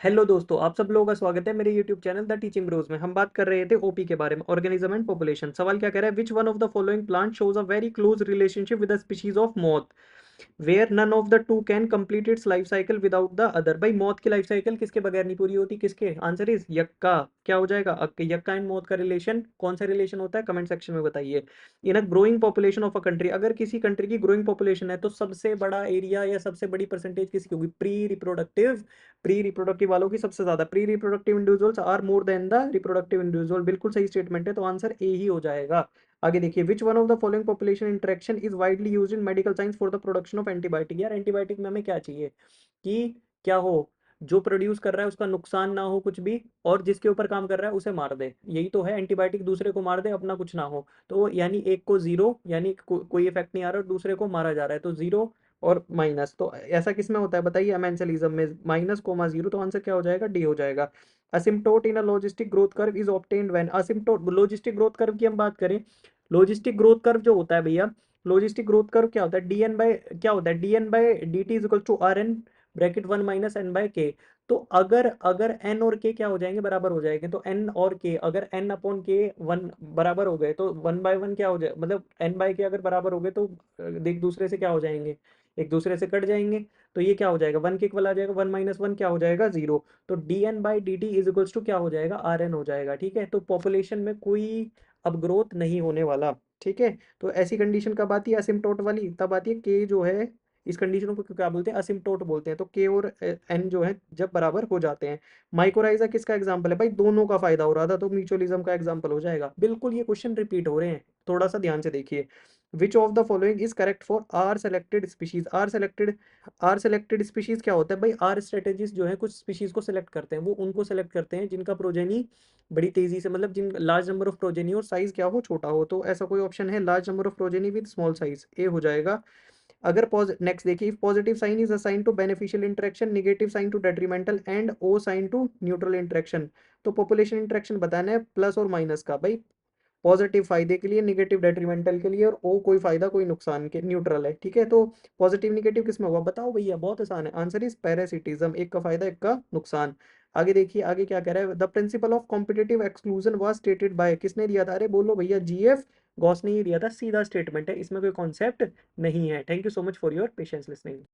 Hello दोस्तों, आप सब लोगों का स्वागत है मेरे YouTube channel the teaching bros में। हम बात कर रहे थे ओपी के बारे में, ऑर्गेनिज्म एंड पॉपुलेशन। सवाल क्या कह रहा है, which one of the following plant shows a very close relationship with the species of moth where none of the two can complete its life cycle without the other. भाई मौत की life cycle किसके बगैर नहीं पूरी होती, किसके? Answer is yucca. क्या हो जाएगा? यक्का एंड मौत का रिलेशन कौन सा रिलेशन होता है, कमेंट सेक्शन में बताइए। In a growing population of a country, अगर किसी कंट्री की ग्रोइंग पॉपुलेशन है तो सबसे बड़ा एरिया या सबसे बड़ी परसेंटेज किसकी होगी? प्री रिप्रोडक्टिव वालों की सबसे ज्यादा। Pre reproductive individuals are more than the reproductive individual. बिल्कुल सही स्टेटमेंट है, तो आंसर ए ही हो जाएगा। आगे देखिए, विच one of the following population interaction is widely used in medical science for the production of antibiotic. यार एंटीबायोटिक में हमें क्या चाहिए कि क्या हो, जो प्रोड्यूस कर रहा है उसका नुकसान ना हो कुछ भी, और जिसके ऊपर काम कर रहा है उसे मार दे। यही तो है एंटीबायोटिक, दूसरे को मार दे, अपना कुछ ना हो। तो यानी एक को जीरो, यानी कोई इफेक्ट नहीं आ रहा और दूसरे को मारा जा रहा है, तो जीरो और माइनस। तो ऐसा किस में होता है बताइए? अमेंसलिज्म में माइनस कोमा जीरो, तो आंसर क्या हो जाएगा? डी हो जाएगा। Asymptote in a logistic growth curve is obtained when. Asymptote logistic growth curve की हम बात करें, लॉजिस्टिक ग्रोथ कर्व जो होता है भैया, लॉजिस्टिक ग्रोथ कर्व क्या होता है? डी एन बाय क्या होता है? D N by D T is equal to R N bracket one minus N by K. तो अगर अगर एन और के क्या हो जाएंगे? बराबर हो जाएंगे। तो एन और के, अगर एन अपॉन के वन बराबर हो गए तो वन बाय वन क्या हो जाए, मतलब एन बाय के अगर बराबर हो गए तो एक दूसरे से क्या हो जाएंगे? एक दूसरे से कट जाएंगे। तो ये क्या हो जाएगा? वन के इक्वल आ जाएगा, वन माइनस वन क्या हो जाएगा? जीरो। तो D N by D T is equals to क्या हो जाएगा? आर एन हो जाएगा। ठीक है, तो पॉपुलेशन में कोई अब ग्रोथ नहीं होने वाला। ठीक है, तो ऐसी कंडीशन कब आती है असिम्प्टोट वाली? तब आती है के जो है, इस कंडीशन को क्या बोलते हैं? असिम्प्टोट बोलते हैं। तो के और एन जो है जब बराबर हो जाते हैं। माइकोराइजा किसका एग्जांपल है भाई? दोनों का फायदा हो रहा था, तो म्यूचुअलिज्म का एग्जांपल हो जाएगा। बिल्कुल ये क्वेश्चन रिपीट हो रहे हैं, थोड़ा सा ध्यान से देखिए। Which of the following is correct for R selected species? R selected species क्या होता है भाई? आर स्ट्रेटेजिस्ट जो है कुछ स्पीशीज को सिलेक्ट करते हैं, वो उनको सिलेक्ट करते हैं जिनका प्रोजेनी बड़ी तेजी से, मतलब जिन लार्ज नंबर ऑफ प्रोजेनी और साइज क्या हो? छोटा हो। तो ऐसा कोई ऑप्शन है? Large number of progeny with small size, A हो जाएगा। अगर नेक्स्ट देखिए, if positive sign is assign to beneficial interaction, negative sign to detrimental and o sign to neutral interaction. तो पॉपुलेशन इंटरेक्शन बताना है प्लस और minus का भाई। पॉजिटिव फायदे के लिए, नेगेटिव डेट्रीमेंटल के लिए, और ओ कोई फायदा कोई नुकसान के, न्यूट्रल है। ठीक है, तो पॉजिटिव निगेटिव किस में होगा बताओ भैया? बहुत आसान है, आंसर इज पैरासिटिज्म, एक का फायदा एक का नुकसान। आगे देखिए, आगे क्या कह रहा है, the principle of competitive exclusion was stated by, किसने दिया था? अरे बोलो भैया, जीएफ गॉस ने ही दिया था। सीधा स्टेटमेंट है, इसमें कोई कॉन्सेप्ट नहीं है। Thank you so much for your patience listening.